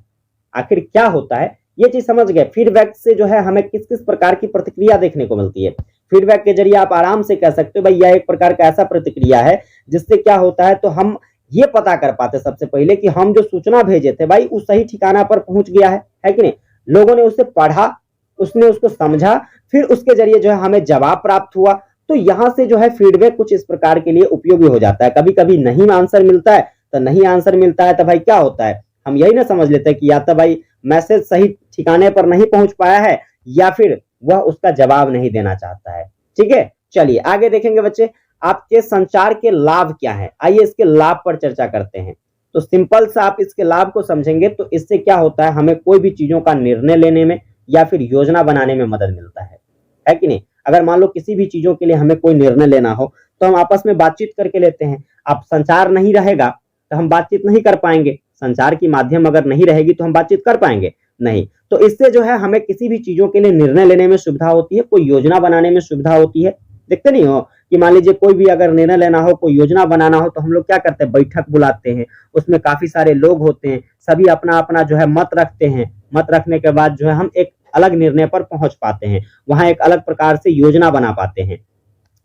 आखिर क्या होता है, ये चीज समझ गए। फीडबैक से जो है हमें किस किस प्रकार की प्रतिक्रिया देखने को मिलती है। फीडबैक के जरिए आप आराम से कह सकते हो भाई यह एक प्रकार का ऐसा प्रतिक्रिया है जिससे क्या होता है, तो हम ये पता कर पाते सबसे पहले कि हम जो सूचना भेजे थे भाई उस सही ठिकाना पर पहुंच गया है कि नहीं। लोगों ने उसे पढ़ा, उसने उसको समझा, फिर उसके जरिए जो है हमें जवाब प्राप्त हुआ। तो यहां से जो है फीडबैक कुछ इस प्रकार के लिए उपयोगी हो जाता है। कभी कभी नहीं आंसर मिलता है, तो नहीं आंसर मिलता है तो भाई क्या होता है, हम यही ना समझ लेते हैं कि या तो भाई मैसेज सही ठिकाने पर नहीं पहुंच पाया है या फिर वह उसका जवाब नहीं देना चाहता है। ठीक है, चलिए आगे देखेंगे बच्चे आपके संचार के लाभ क्या है। आइए इसके लाभ पर चर्चा करते हैं। तो सिंपल सा आप इसके लाभ को समझेंगे तो इससे क्या होता है, हमें कोई भी चीजों का निर्णय लेने में या फिर योजना बनाने में मदद मिलता है कि नहीं। अगर मान लो किसी भी चीजों के लिए हमें कोई निर्णय लेना हो तो हम आपस में बातचीत करके लेते हैं। अब संचार नहीं रहेगा तो हम बातचीत नहीं कर पाएंगे, संचार की माध्यम अगर नहीं रहेगी तो हम बातचीत कर पाएंगे नहीं। तो इससे जो है हमें किसी भी चीजों के लिए निर्णय लेने में सुविधा होती है, कोई योजना बनाने में सुविधा होती है। देखते नहीं हो कि मान लीजिए कोई भी अगर निर्णय लेना हो, कोई योजना बनाना हो तो हम लोग क्या करते हैं, बैठक बुलाते हैं, उसमें काफी सारे लोग होते हैं, सभी अपना अपना जो है मत रखते हैं। मत रखने के बाद जो है हम एक अलग निर्णय पर पहुंच पाते हैं, वहां एक अलग प्रकार से योजना बना पाते हैं।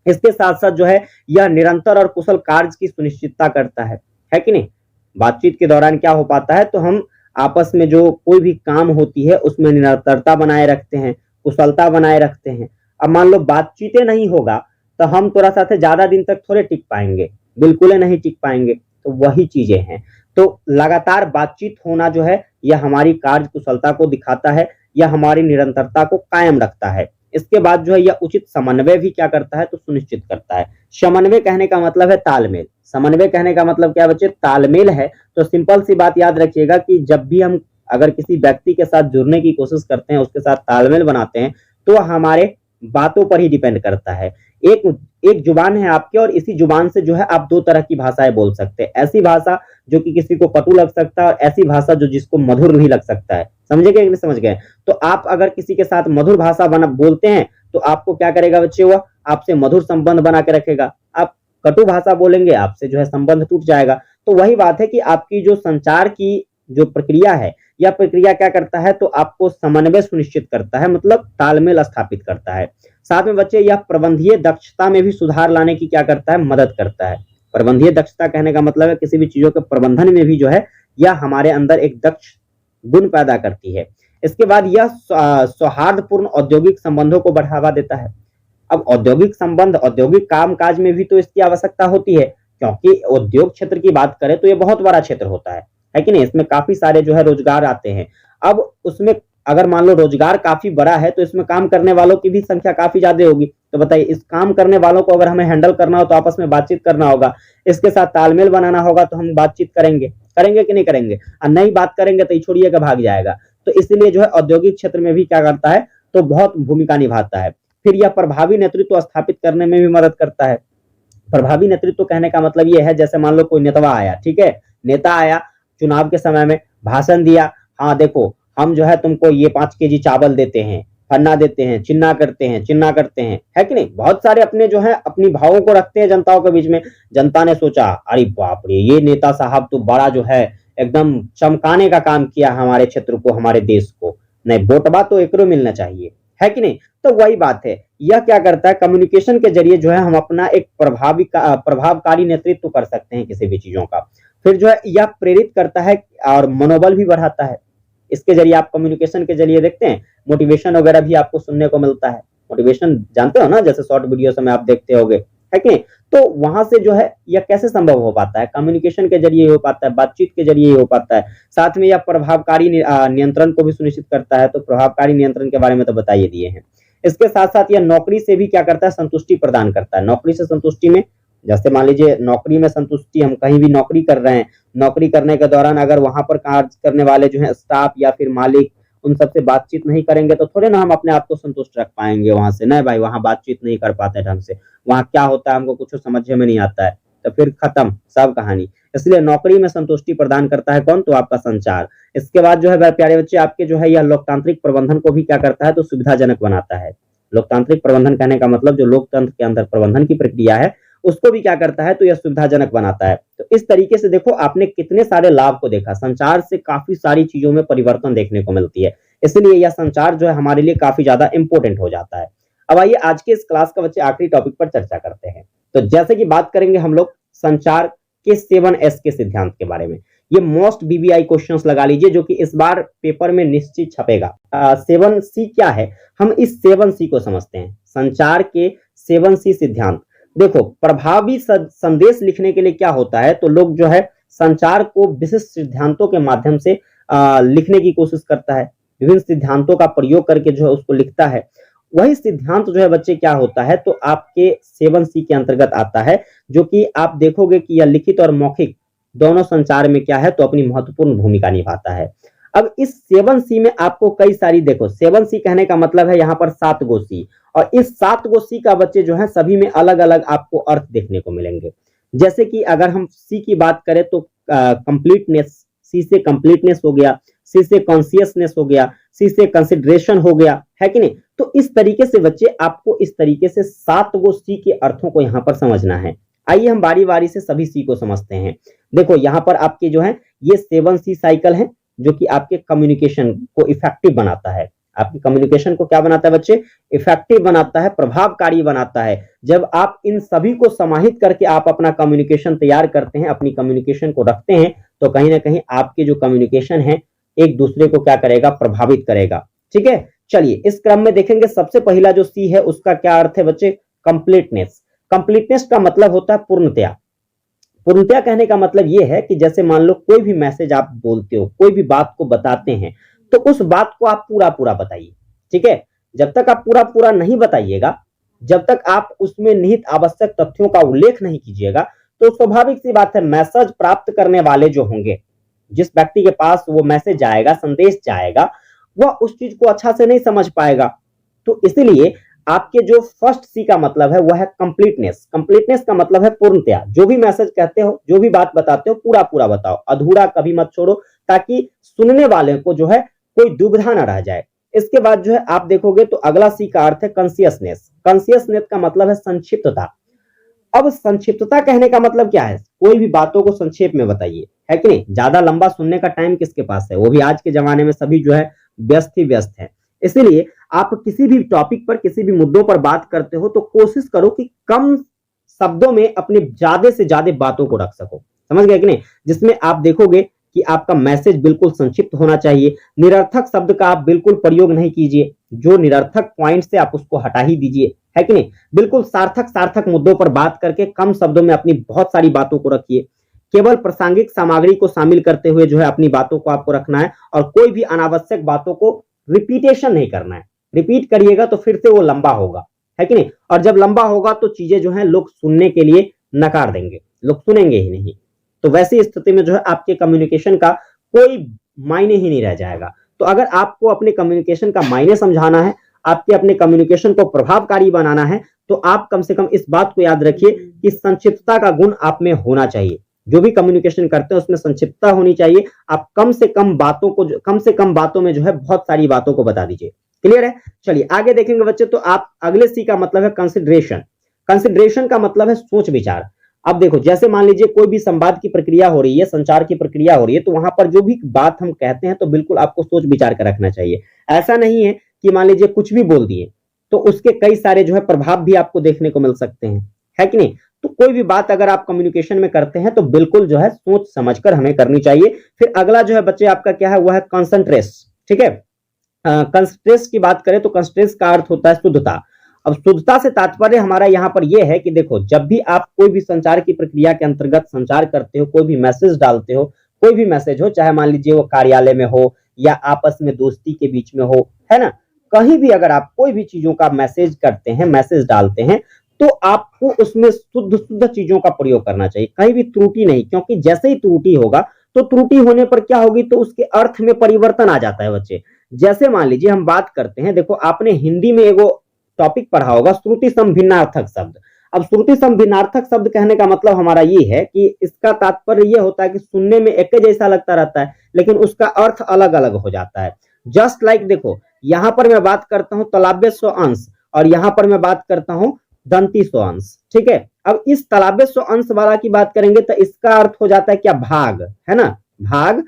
इसके साथ साथ जो है यह निरंतर और कुशल कार्य की सुनिश्चितता करता है कि नहीं। बातचीत के दौरान क्या हो पाता है, तो हम आपस में जो कोई भी काम होती है उसमें निरंतरता बनाए रखते हैं, कुशलता बनाए रखते हैं। अब मान लो बातचीतें नहीं होगा तो हम थोड़ा सा ज्यादा दिन तक थोड़े टिक पाएंगे, बिल्कुल नहीं टिक पाएंगे। तो वही चीजें हैं। तो लगातार बातचीत होना जो है यह हमारी कार्य कुशलता को दिखाता है, यह हमारी निरंतरता को कायम रखता है। इसके बाद जो है यह उचित समन्वय भी क्या करता है, तो सुनिश्चित करता है। समन्वय कहने का मतलब है तालमेल। समन्वय कहने का मतलब क्या बच्चे, तालमेल है। तो सिंपल सी बात याद रखिएगा कि जब भी हम अगर किसी व्यक्ति के साथ जुड़ने की कोशिश करते हैं, उसके साथ तालमेल बनाते हैं, तो हमारे बातों पर ही डिपेंड करता है। एक एक जुबान है आपकी और इसी जुबान से जो है आप दो तरह की भाषाएं बोल सकते हैं। ऐसी भाषा जो कि किसी को कटु लग सकता है और ऐसी भाषा जो जिसको मधुर भी लग सकता है। समझे कि नहीं समझ गए। तो आप अगर किसी के साथ मधुर भाषा बना बोलते हैं तो आपको क्या करेगा बच्चे, वो आपसे मधुर संबंध बना के रखेगा। आप कटु भाषा बोलेंगे, आपसे जो है संबंध टूट जाएगा। तो वही बात है कि आपकी जो संचार की जो प्रक्रिया है, यह प्रक्रिया क्या करता है, तो आपको समन्वय सुनिश्चित करता है, मतलब तालमेल स्थापित करता है। साथ में बच्चे यह प्रबंधीय दक्षता में भी सुधार लाने की क्या करता है, मदद करता है। प्रबंधीय दक्षता कहने का मतलब है किसी भी चीजों के प्रबंधन में भी जो है यह हमारे अंदर एक दक्ष गुण पैदा करती है। इसके बाद यह सौहार्दपूर्ण औद्योगिक संबंधों को बढ़ावा देता है। अब औद्योगिक संबंध, औद्योगिक कामकाज में भी तो इसकी आवश्यकता होती है, क्योंकि उद्योग क्षेत्र की बात करें तो ये बहुत बड़ा क्षेत्र होता है कि नहीं। इसमें काफी सारे जो है रोजगार आते हैं। अब उसमें अगर मान लो रोजगार काफी बड़ा है तो इसमें काम करने वालों की भी संख्या काफी ज्यादा होगी। तो बताइए, इस काम करने वालों को अगर हमें हैंडल करना हो तो आपस में बातचीत करना होगा, इसके साथ तालमेल बनाना होगा, तो हम बातचीत करेंगे कि नहीं करेंगे। और नहीं बात करेंगे तो छोड़िएगा भाग जाएगा। तो इसलिए जो है औद्योगिक क्षेत्र में भी क्या करता है, तो बहुत भूमिका निभाता है। फिर यह प्रभावी नेतृत्व स्थापित करने में भी मदद करता है। प्रभावी नेतृत्व कहने का मतलब यह है, जैसे मान लो कोई नेता आया, ठीक है, नेता आया चुनाव के समय में भाषण दिया, हाँ देखो हम जो है तुमको ये 5 केजी चावल देते हैं, फन्ना देते हैं, चिन्ना करते हैं, है कि नहीं। बहुत सारे अपने जो है अपनी भावों को रखते हैं जनताओं के बीच में। जनता ने सोचा अरे बाप रे, ये नेता साहब तो बड़ा जो है एकदम चमकाने का काम किया हमारे क्षेत्र को, हमारे देश को, नहीं वोटबा तो एकरो मिलना चाहिए, है कि नहीं। तो वही बात है, यह क्या करता है, कम्युनिकेशन के जरिए जो है हम अपना एक प्रभावकारी नेतृत्व कर सकते हैं किसी भी चीजों का। फिर जो है यह प्रेरित करता है और मनोबल भी बढ़ाता है। इसके जरिए आप कम्युनिकेशन के जरिए देखते हैं मोटिवेशन वगैरह भी आपको सुनने को मिलता है। मोटिवेशन जानते हो ना, जैसे शॉर्ट वीडियो में आप देखते होगे, है कि नहीं। तो वहां से जो है यह कैसे संभव हो पाता है, कम्युनिकेशन के जरिए हो पाता है, बातचीत के जरिए हो पाता है। साथ में यह प्रभावकारी नियंत्रण को भी सुनिश्चित करता है। तो प्रभावकारी नियंत्रण के बारे में तो बताइए दिए हैं। इसके साथ साथ यह नौकरी से भी क्या करता है, संतुष्टि प्रदान करता है। नौकरी से संतुष्टि में, जैसे मान लीजिए नौकरी में संतुष्टि, हम कहीं भी नौकरी कर रहे हैं, नौकरी करने के दौरान अगर वहां पर कार्य करने वाले जो है स्टाफ या फिर मालिक उन सबसे बातचीत नहीं करेंगे तो थोड़े ना हम अपने आप को संतुष्ट रख पाएंगे वहां से। नहीं भाई, वहां बातचीत नहीं कर पाते ढंग से, वहां क्या होता है हमको कुछ समझ में नहीं आता है, तो फिर खत्म सब कहानी। इसलिए नौकरी में संतुष्टि प्रदान करता है कौन, तो आपका संचार। इसके बाद जो है प्यारे बच्चे आपके जो है यह लोकतांत्रिक प्रबंधन को भी क्या करता है, तो सुविधाजनक बनाता है। लोकतांत्रिक प्रबंधन कहने का मतलब जो लोकतंत्र के अंदर प्रबंधन की प्रक्रिया है उसको भी क्या करता है, तो यह सुविधाजनक बनाता है। तो इस तरीके से देखो आपने कितने सारे लाभ को देखा। संचार से काफी सारी चीजों में परिवर्तन देखने को मिलती है, इसलिए यह संचार जो है हमारे लिए काफी ज्यादा इंपॉर्टेंट हो जाता है। अब आइए आज के इस क्लास का बच्चे आखिरी टॉपिक पर चर्चा करते हैं। तो जैसे कि बात करेंगे हम लोग संचार के 7S के सिद्धांत के बारे में। ये मोस्ट बीबीआई क्वेश्चंस लगा लीजिए जो कि इस बार पेपर में निश्चित छपेगा। 7C क्या है, हम इस 7C को समझते हैं। संचार के 7C सिद्धांत। देखो, प्रभावी संदेश लिखने के लिए क्या होता है, तो लोग जो है संचार को विशिष्ट सिद्धांतों के माध्यम से लिखने की कोशिश करता है। विभिन्न सिद्धांतों का प्रयोग करके जो है उसको लिखता है। वही सिद्धांत जो है बच्चे क्या होता है, तो आपके 7C के अंतर्गत आता है, जो कि आप देखोगे कि यह लिखित और मौखिक दोनों संचार में क्या है, तो अपनी महत्वपूर्ण भूमिका निभाता है। अब इस 7C में आपको कई सारी, देखो 7C कहने का मतलब है यहाँ पर 7 गो सी, और इस 7 गो सी का बच्चे जो है सभी में अलग अलग आपको अर्थ देखने को मिलेंगे। जैसे कि अगर हम सी की बात करें तो कंप्लीटनेस, सी से कंप्लीटनेस हो गया, सी से कॉन्सियसनेस हो गया, सी से कंसिडरेशन हो गया, है कि नहीं। तो इस तरीके से बच्चे आपको इस तरीके से 7 गो सी के अर्थों को यहाँ पर समझना है। आइए हम बारी बारी से सभी सी को समझते हैं। देखो यहाँ पर आपके जो है ये 7C साइकिल है, जो कि आपके कम्युनिकेशन को इफेक्टिव बनाता है। आपकी कम्युनिकेशन को क्या बनाता है बच्चे? इफेक्टिव बनाता है, प्रभावकारी बनाता है। जब आप इन सभी को समाहित करके आप अपना कम्युनिकेशन तैयार करते हैं, अपनी कम्युनिकेशन को रखते हैं, तो कहीं ना कहीं आपके जो कम्युनिकेशन है एक दूसरे को क्या करेगा? प्रभावित करेगा। ठीक है, चलिए इस क्रम में देखेंगे। सबसे पहला जो सी है उसका क्या अर्थ है बच्चे? कंप्लीटनेस। कंप्लीटनेस का मतलब होता है पूर्णतया। पूर्णतया कहने का मतलब यह है कि जैसे मान लो कोई भी मैसेज आप बोलते हो, कोई भी बात को बताते हैं, तो उस बात को आप पूरा पूरा बताइए। ठीक है, जब तक आप पूरा पूरा नहीं बताइएगा, जब तक आप उसमें निहित आवश्यक तथ्यों का उल्लेख नहीं कीजिएगा, तो स्वाभाविक सी बात है मैसेज प्राप्त करने वाले जो होंगे, जिस व्यक्ति के पास वो मैसेज जाएगा, संदेश जाएगा, वह उस चीज को अच्छा से नहीं समझ पाएगा। तो इसलिए आपके जो फर्स्ट सी का मतलब है वह है कंप्लीटनेस। कंप्लीटनेस का मतलब है पूर्णतया। जो भी मैसेज कहते हो, जो भी बात बताते हो, पूरा पूरा बताओ, अधूरा कभी मत छोड़ो, ताकि सुनने वाले को जो है कोई दुविधा ना रह जाए। इसके बाद जो है आप देखोगे तो अगला सी का अर्थ है कॉन्सियसनेस। कॉन्सियसनेस का मतलब है संक्षिप्तता। अब संक्षिप्तता कहने का मतलब क्या है? कोई भी बातों को संक्षेप में बताइए, है कि नहीं। ज्यादा लंबा सुनने का टाइम किसके पास है? वो भी आज के जमाने में सभी जो है व्यस्त ही व्यस्त है। इसलिए आप किसी भी टॉपिक पर, किसी भी मुद्दों पर बात करते हो तो कोशिश करो कि कम शब्दों में अपने ज्यादा से ज्यादा बातों को रख सको। समझ गए कि नहीं? जिसमें आप देखोगे कि आपका मैसेज बिल्कुल संक्षिप्त होना चाहिए। निरर्थक शब्द का आप बिल्कुल प्रयोग नहीं कीजिए। जो निरर्थक पॉइंट से आप उसको हटा ही दीजिए, है कि नहीं। बिल्कुल सार्थक सार्थक मुद्दों पर बात करके कम शब्दों में अपनी बहुत सारी बातों को रखिए। केवल प्रासंगिक सामग्री को शामिल करते हुए जो है अपनी बातों को आपको रखना है, और कोई भी अनावश्यक बातों को रिपीटेशन नहीं करना है। रिपीट करिएगा तो फिर से वो लंबा होगा, है कि नहीं। और जब लंबा होगा तो चीजें जो है लोग सुनने के लिए नकार देंगे, लोग सुनेंगे ही नहीं। तो वैसी स्थिति में जो है आपके कम्युनिकेशन का कोई मायने ही नहीं रह जाएगा। तो अगर आपको अपने कम्युनिकेशन का मायने समझाना है, आपके अपने कम्युनिकेशन को प्रभावकारी बनाना है, तो आप कम से कम इस बात को याद रखिए कि संक्षिप्तता का गुण आप में होना चाहिए। जो भी कम्युनिकेशन करते हैं उसमें संक्षिप्तता होनी चाहिए। आप कम से कम बातों में जो है बहुत सारी बातों को बता दीजिए। क्लियर है? चलिए आगे देखेंगे बच्चे। तो आप अगले सी का मतलब है कंसिडरेशन। कंसिडरेशन का मतलब है सोच विचार। अब देखो, जैसे मान लीजिए कोई भी संवाद की प्रक्रिया हो रही है, संचार की प्रक्रिया हो रही है, तो वहां पर जो भी बात हम कहते हैं तो बिल्कुल आपको सोच विचार कर रखना चाहिए। ऐसा नहीं है कि मान लीजिए कुछ भी बोल दिए तो उसके कई सारे जो है प्रभाव भी आपको देखने को मिल सकते हैं, है कि नहीं। तो कोई भी बात अगर आप कम्युनिकेशन में करते हैं तो बिल्कुल जो है सोच समझकर हमें करनी चाहिए। फिर अगला जो है बच्चे आपका क्या है? वह है कंसंट्रेस। ठीक है, कंसंट्रेस की बात करें तो कंसंट्रेस का अर्थ होता है शुद्धता। अब शुद्धता से तात्पर्य हमारा यहाँ पर यह है कि देखो, जब भी आप कोई भी संचार की प्रक्रिया के अंतर्गत संचार करते हो, कोई भी मैसेज डालते हो, कोई भी मैसेज हो, चाहे मान लीजिए वो कार्यालय में हो या आपस में दोस्ती के बीच में हो, है ना, कहीं भी अगर आप कोई भी चीजों का मैसेज करते हैं, मैसेज डालते हैं, तो आपको उसमें शुद्ध शुद्ध चीजों का प्रयोग करना चाहिए, कहीं भी त्रुटि नहीं। क्योंकि जैसे ही त्रुटि होगा तो त्रुटि होने पर क्या होगी? तो उसके अर्थ में परिवर्तन आ जाता है बच्चे। जैसे मान लीजिए हम बात करते हैं, देखो आपने हिंदी में एगो टॉपिक पढ़ा होगा, श्रुति सम भिन्नार्थक शब्द। अब श्रुति सम भिन्नार्थक शब्द कहने का मतलब हमारा ये है कि इसका तात्पर्य ये होता है कि सुनने में एक जैसा लगता रहता है लेकिन उसका अर्थ अलग अलग हो जाता है। जस्ट लाइक देखो, यहां पर मैं बात करता हूं तालव्य स्व अंश, और यहां पर मैं बात करता हूं दंती स्व अंश। ठीक है, अब इस तालव्य स्व अंश वाला की बात करेंगे तो इसका अर्थ हो जाता है क्या? भाग, है ना, भाग।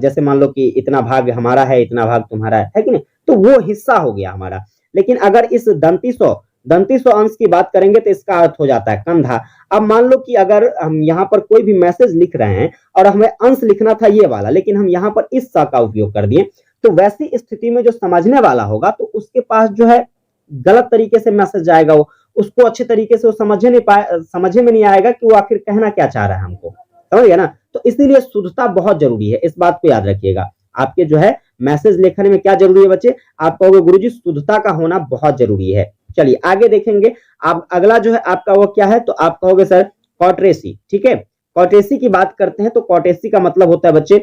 जैसे मान लो कि इतना भाग हमारा है, इतना भाग तुम्हारा है कि नहीं, तो वो हिस्सा हो गया हमारा। लेकिन अगर इस दंती स्व अंश की बात करेंगे तो इसका अर्थ हो जाता है कंधा। अब मान लो कि अगर हम यहाँ पर कोई भी मैसेज लिख रहे हैं और हमें अंश लिखना था ये वाला, लेकिन हम यहाँ पर इस स का उपयोग कर दिए, तो वैसी स्थिति में जो समझने वाला होगा तो उसके पास जो है गलत तरीके से मैसेज जाएगा, वो उसको अच्छे तरीके से वो समझ में नहीं आएगा कि वो आखिर कहना क्या चाह रहा है हमको। समझ गया ना? तो इसीलिए शुद्धता बहुत जरूरी है, इस बात को याद रखिएगा। आपके जो है मैसेज लेखन में क्या जरूरी है बच्चे? आप कहोगे गुरुजी शुद्धता का होना बहुत जरूरी है। चलिए आगे देखेंगे। आप अगला जो है आपका वो क्या है? तो आप कहोगे सर कॉर्टेसी। ठीक है, कॉर्टेसी की बात करते हैं तो कॉर्टेसी का मतलब होता है बच्चे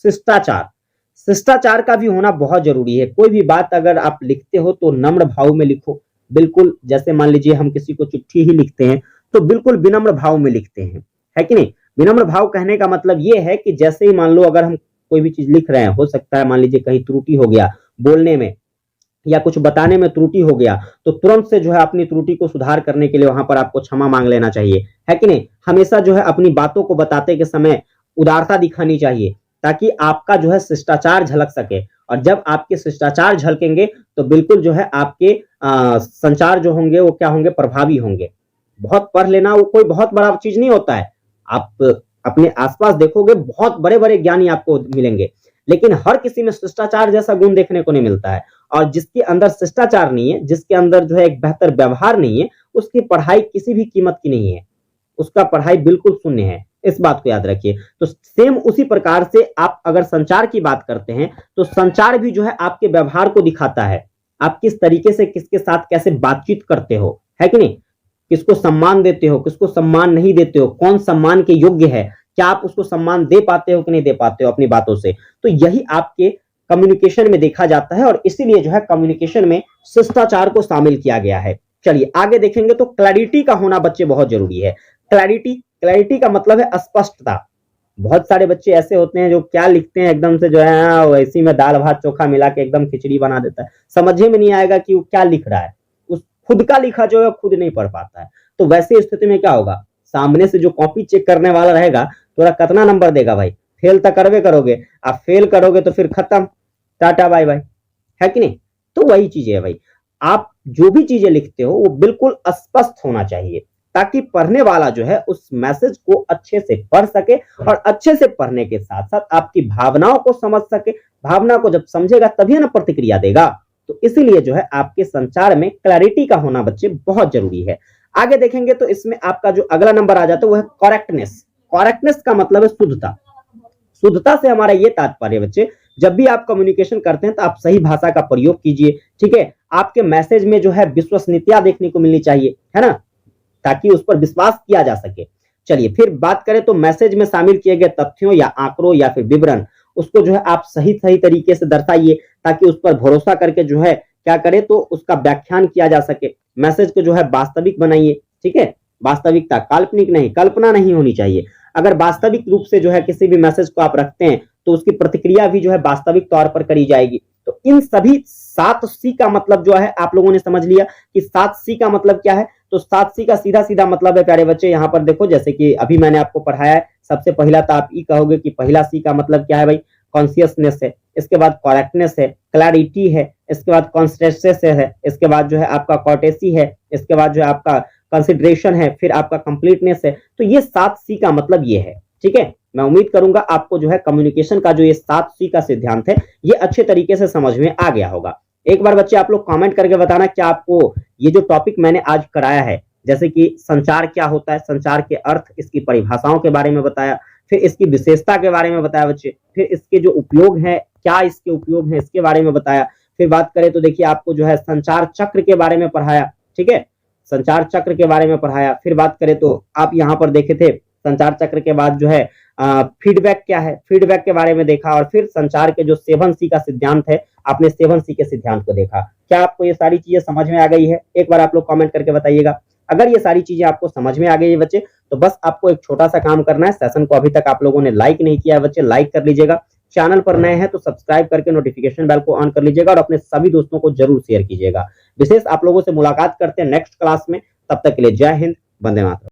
शिष्टाचार। शिष्टाचार का भी होना बहुत जरूरी है। कोई भी बात अगर आप लिखते हो तो नम्र भाव में लिखो। बिल्कुल, जैसे मान लीजिए हम किसी को चिट्ठी ही लिखते हैं तो बिल्कुल विनम्र भाव में लिखते हैं, है कि नहीं। विनम्र भाव कहने का मतलब ये है कि जैसे ही मान लो अगर हम कोई भी चीज लिख रहे हैं, हो सकता है मान लीजिए कहीं त्रुटि हो गया बोलने में या कुछ बताने में त्रुटि हो गया, तो तुरंत से जो है अपनी त्रुटि को सुधार करने के लिए वहां पर आपको क्षमा मांग लेना चाहिए, है कि नहीं। हमेशा जो है अपनी बातों को बताते के समय उदारता दिखानी चाहिए, ताकि आपका जो है शिष्टाचार झलक सके। और जब आपके शिष्टाचार झलकेंगे तो बिल्कुल जो है आपके संचार जो होंगे वो क्या होंगे, प्रभावी होंगे। बहुत पढ़ लेना वो कोई बहुत बड़ा चीज नहीं होता है। आप अपने आसपास देखोगे बहुत बड़े बड़े ज्ञानी आपको मिलेंगे, लेकिन हर किसी में शिष्टाचार जैसा गुण देखने को नहीं मिलता है। और जिसके अंदर शिष्टाचार नहीं है, जिसके अंदर जो है एक बेहतर व्यवहार नहीं है, उसकी पढ़ाई किसी भी कीमत की नहीं है, उसका पढ़ाई बिल्कुल शून्य है। इस बात को याद रखिए। तो सेम उसी प्रकार से आप अगर संचार की बात करते हैं तो संचार भी जो है आपके व्यवहार को दिखाता है। आप किस तरीके से किसके साथ कैसे बातचीत करते हो, है कि नहीं। किसको सम्मान देते हो, किसको सम्मान नहीं देते हो, कौन सम्मान के योग्य है, क्या आप उसको सम्मान दे पाते हो कि नहीं दे पाते हो अपनी बातों से। तो यही आपके कम्युनिकेशन में देखा जाता है और इसीलिए जो है कम्युनिकेशन में शिष्टाचार को शामिल किया गया है। चलिए आगे देखेंगे तो क्लैरिटी का होना बच्चे बहुत जरूरी है। क्लैरिटी का मतलब है स्पष्टता। बहुत सारे बच्चे ऐसे होते हैं जो क्या लिखते हैं एकदम से जो है वैसी में दाल भात चोखा मिला के एकदम खिचड़ी बना देता है, समझ में नहीं आएगा कि वो क्या लिख रहा है। उस खुद का लिखा जो है खुद नहीं पढ़ पाता है। तो वैसे स्थिति में क्या होगा, सामने से जो कॉपी चेक करने वाला रहेगा तो कितना नंबर देगा भाई, फेल तो करवे करोगे। आप फेल करोगे तो फिर खत्म, टाटा बाय बाय, है कि नहीं। तो वही चीज है भाई, आप जो भी चीजें लिखते हो वो बिल्कुल स्पष्ट होना चाहिए, ताकि पढ़ने वाला जो है उस मैसेज को अच्छे से पढ़ सके और अच्छे से पढ़ने के साथ साथ आपकी भावनाओं को समझ सके। भावना को जब समझेगा तभी ना प्रतिक्रिया देगा। तो इसीलिए जो है आपके संचार में क्लैरिटी का होना बच्चे बहुत जरूरी है। आगे देखेंगे तो इसमें आपका जो अगला नंबर आ जाता है वो है करेक्टनेस। करेक्टनेस का मतलब है शुद्धता। शुद्धता से हमारा ये तात्पर्य बच्चे, जब भी आप कम्युनिकेशन करते हैं तो आप सही भाषा का प्रयोग कीजिए, ठीक है। आपके मैसेज में जो है विश्वसनीयता देखने को मिलनी चाहिए, है ना, ताकि उस पर विश्वास किया जा सके। चलिए फिर बात करें तो मैसेज में शामिल किए गए तथ्यों या आंकड़ों या फिर विवरण, उसको जो है आप सही सही तरीके से दर्शाइए, ताकि उस पर भरोसा करके जो है क्या करें तो उसका व्याख्यान किया जा सके। मैसेज को जो है वास्तविक बनाइए, ठीक है। वास्तविकता, काल्पनिक नहीं, कल्पना नहीं होनी चाहिए। अगर वास्तविक रूप से जो है किसी भी मैसेज को आप रखते हैं तो उसकी प्रतिक्रिया भी जो है वास्तविक तौर पर करी जाएगी। तो इन सभी 7C का मतलब जो है आप लोगों ने समझ लिया कि 7C का मतलब क्या है। तो 7C का सीधा सीधा मतलब है प्यारे बच्चे, यहाँ पर देखो जैसे कि अभी मैंने आपको पढ़ाया है। सबसे पहला तो आप ये कहोगे कि पहला C का मतलब क्या है भाई, कॉन्शियसनेस है। इसके बाद करेक्टनेस है, क्लैरिटी है, इसके बाद कॉन्स्टेंसेस है, इसके बाद जो है आपका कॉर्टेसी है, इसके बाद जो है आपका कंसिडरेशन है, फिर आपका कंप्लीटनेस है। तो ये 7C का मतलब ये है, ठीक है। मैं उम्मीद करूंगा आपको जो है कम्युनिकेशन का जो ये 7C का सिद्धांत है ये अच्छे तरीके से समझ में आ गया होगा। एक बार बच्चे आप लोग कमेंट करके बताना क्या आपको ये जो टॉपिक मैंने आज कराया है, जैसे कि संचार क्या होता है, संचार के अर्थ, इसकी परिभाषाओं के बारे में बताया, फिर इसकी विशेषता के बारे में बताया बच्चे, फिर इसके जो उपयोग है, क्या इसके उपयोग है इसके बारे में बताया। फिर बात करें तो देखिए आपको जो है संचार चक्र के बारे में पढ़ाया, ठीक है, संचार चक्र के बारे में पढ़ाया। फिर बात करें तो आप यहाँ पर देखे थे संचार चक्र के बाद जो है फीडबैक क्या है, फीडबैक के बारे में देखा। और फिर संचार के जो 7C का सिद्धांत है, आपने 7C के सिद्धांत को देखा। क्या आपको ये सारी चीजें समझ में आ गई है? एक बार आप लोग कमेंट करके बताइएगा। अगर ये सारी चीजें आपको समझ में आ गई है बच्चे, तो बस आपको एक छोटा सा काम करना है। सेशन को अभी तक आप लोगों ने लाइक नहीं किया है बच्चे, लाइक कर लीजिएगा। चैनल पर नए हैं तो सब्सक्राइब करके नोटिफिकेशन बेल को ऑन कर लीजिएगा और अपने सभी दोस्तों को जरूर शेयर कीजिएगा। विशेष आप लोगों से मुलाकात करते हैं नेक्स्ट क्लास में। तब तक के लिए जय हिंद, वंदे मातरम।